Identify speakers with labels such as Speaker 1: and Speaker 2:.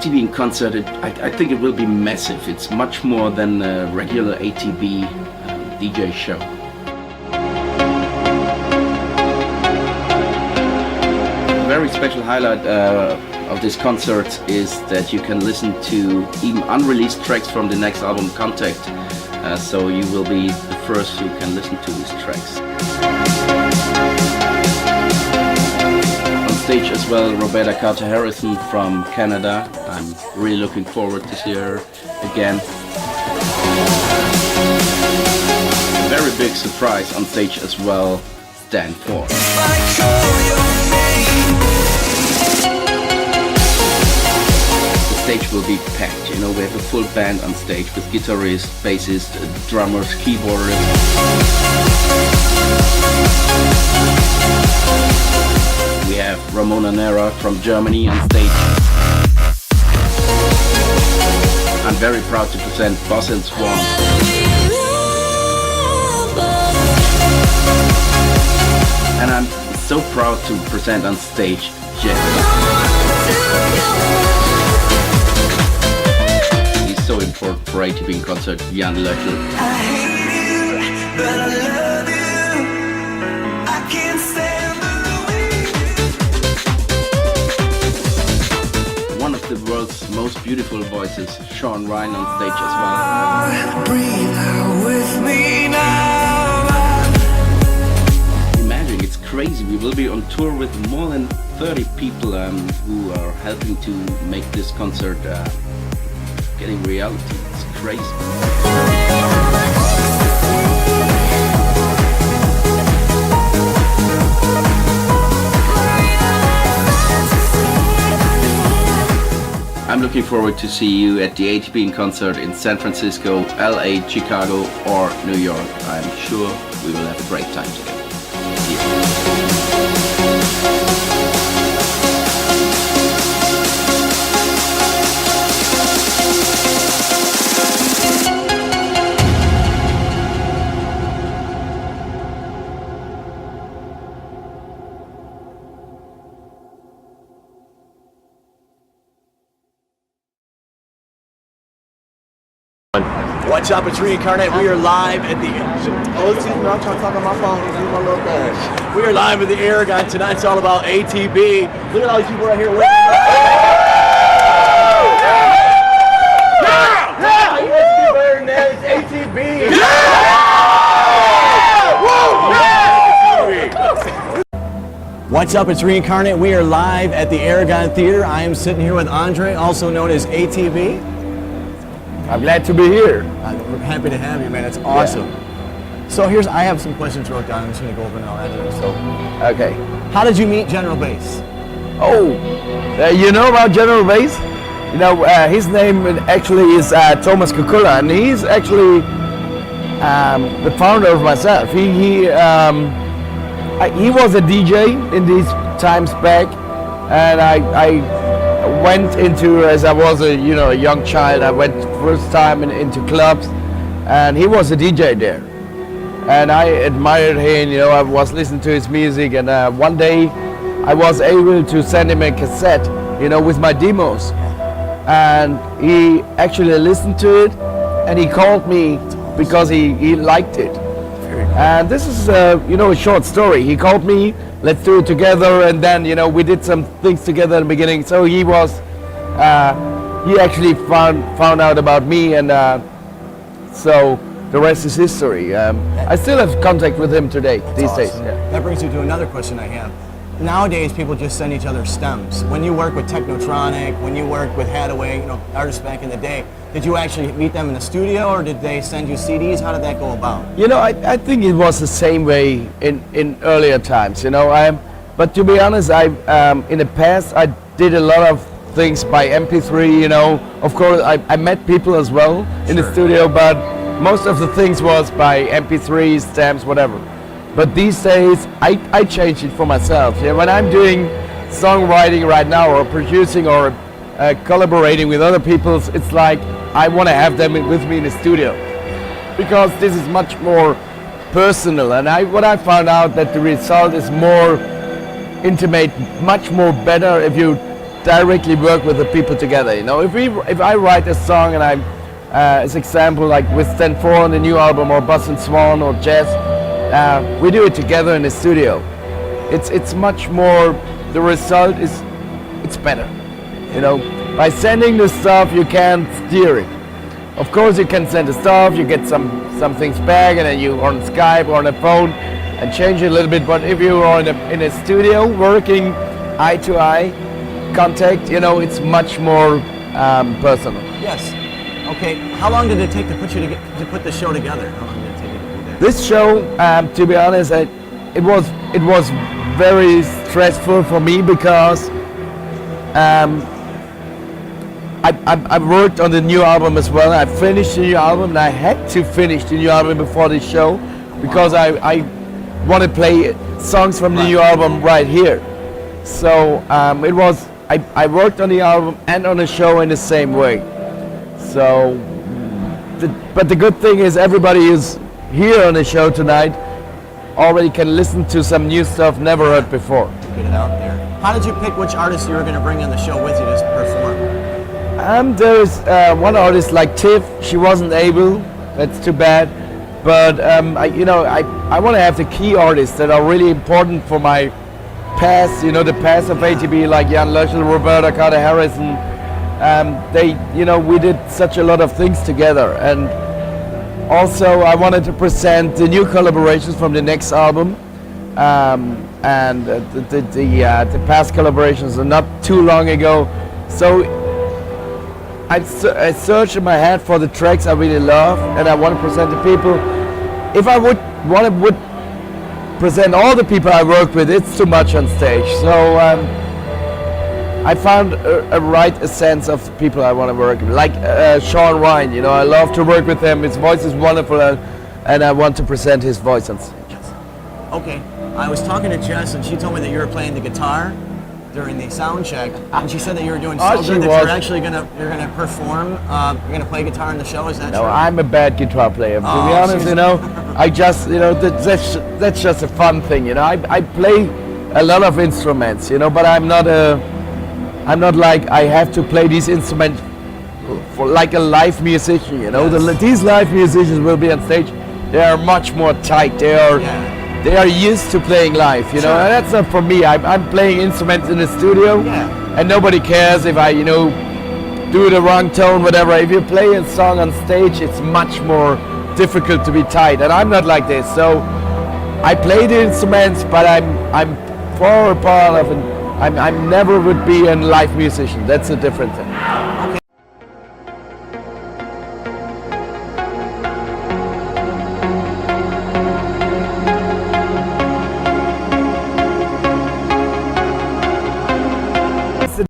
Speaker 1: ATB in concert, I think it will be massive. It's much more than a regular ATB DJ show. A very special highlight of this concert is that you can listen to even unreleased tracks from the next album, Contact. So you will be the first who can listen to these tracks. On stage as well, Roberta Carter Harrison from Canada. I'm really looking forward to see her again. A very big surprise on stage as well, Stan Ford. The stage will be packed, you know, we have a full band on stage with guitarist, bassist, drummers, keyboardist. We have Ramona Nera from Germany on stage. I'm very proud to present Boss and Swan. And I'm so proud to present on stage Jeff. He's so important for ATB in concert, Jan Löchel.
Speaker 2: I hate you, but I love you. I can't stand the way.
Speaker 1: One of the world's most beautiful voices, Sean Ryan on stage as well.
Speaker 2: Breathe out with me now.
Speaker 1: Imagine, it's crazy. We will be on tour with more than 30 people who are helping to make this concert getting reality. It's crazy. I'm looking forward to see you at the ATB in concert in San Francisco, LA, Chicago or New York. I'm sure we will have a great time together. See you.
Speaker 3: What's up, it's RENCARN8. We are live at the... Oh, excuse me, I'm trying to talk on my phone and do my little thing. We are live at the Aragon. Tonight's all about ATB. Look at all these people right here. Yeah! You guys can do better than that. It's ATB. Yeah! What's up, it's RENCARN8. We are live at the Aragon Theater. I am sitting here with Andre, also known as ATB.
Speaker 4: I'm glad to be here.
Speaker 3: We're happy to have you, man. It's awesome. Yeah. So I have some questions wrote down. I'm just going to go over and all that. So,
Speaker 4: okay.
Speaker 3: How did you meet General Bass?
Speaker 4: Oh, you know about General Bass? You know, his name actually is Thomas Kukula, and he's actually the founder of myself. He was a DJ in these times back, and I went into, as I was a young child, I went first time into clubs, and he was a DJ there, and I admired him. I was listening to his music, and one day I was able to send him a cassette, with my demos, and he actually listened to it, and he called me because he liked it. And this is a short story. He called me, let's do it together, and then we did some things together in the beginning. So he actually found out about me, and so the rest is history. I still have contact with him today, these days. Yeah.
Speaker 3: That brings me to another question I have. Nowadays, people just send each other stems. When you work with Technotronic, when you work with Hadaway, artists back in the day, did you actually meet them in the studio, or did they send you CDs? How did that go about?
Speaker 4: I think it was the same way in earlier times. But to be honest, in the past I did a lot of things by MP3. Of course I met people as well in the studio, but most of the things was by MP3, stamps, whatever. But these days I changed it for myself. When I'm doing songwriting right now, or producing, or collaborating with other people, it's like I want to have them with me in the studio, because this is much more personal, and what I found out that the result is more intimate, much more better if you directly work with the people together. You know, if I write a song and I'm, as example, like with Stan 4 on the new album, or Buzz and Swan or Jazz, we do it together in the studio. It's much more. The result is, it's better. You know, by sending the stuff, you can't steer it. Of course, you can send the stuff, you get some things back, and then you on Skype or on a phone and change it a little bit. But if you are in a studio working eye to eye contact, you know, it's much more personal.
Speaker 3: Yes. Okay. How long did it take to put the show together? How long did it take you to do that?
Speaker 4: This show, to be honest, it was very stressful for me because I worked on the new album as well. I finished the new album, and I had to finish the new album before the show because I want to play songs from the new album right here. So it was. I worked on the album and on the show in the same way. So, but the good thing is everybody who's here on the show tonight already can listen to some new stuff never heard before.
Speaker 3: Get it out there. How did you pick which artist you were going to bring on the show with you to perform?
Speaker 4: There's one artist like Tiff. She wasn't able. That's too bad. But I want to have the key artists that are really important for my past. You know, the past of ATB, like Jan Löschel, Roberta, Carter Harrison. We did such a lot of things together, and also I wanted to present the new collaborations from the next album, and the past collaborations are not too long ago. So I searched in my head for the tracks I really love, and I want to present the people. If I would present all the people I work with, it's too much on stage. So I found a sense of people I want to work with, like Sean Ryan. You know, I love to work with him. His voice is wonderful, and I want to present his voice on stage.
Speaker 3: Okay, I was talking to Jess, and she told me that you were playing the guitar during the sound check, and she said that you were doing so good that you're actually gonna perform. You're gonna play guitar in the show. Is that true?
Speaker 4: No, I'm a bad guitar player. To be honest, you know, I just, you know, that's just a fun thing. You know, I play a lot of instruments, you know, but I'm not like I have to play these instruments for like a live musician. You know, these live musicians will be on stage. They are much more tight. They are used to playing live, you know, and that's not for me. I'm playing instruments in the studio, and nobody cares if I, you know, do the wrong tone, whatever. If you play a song on stage, it's much more difficult to be tight, and I'm not like this. So I play the instruments, but I'm far apart of I never would be a live musician. That's a different thing.
Speaker 3: Okay.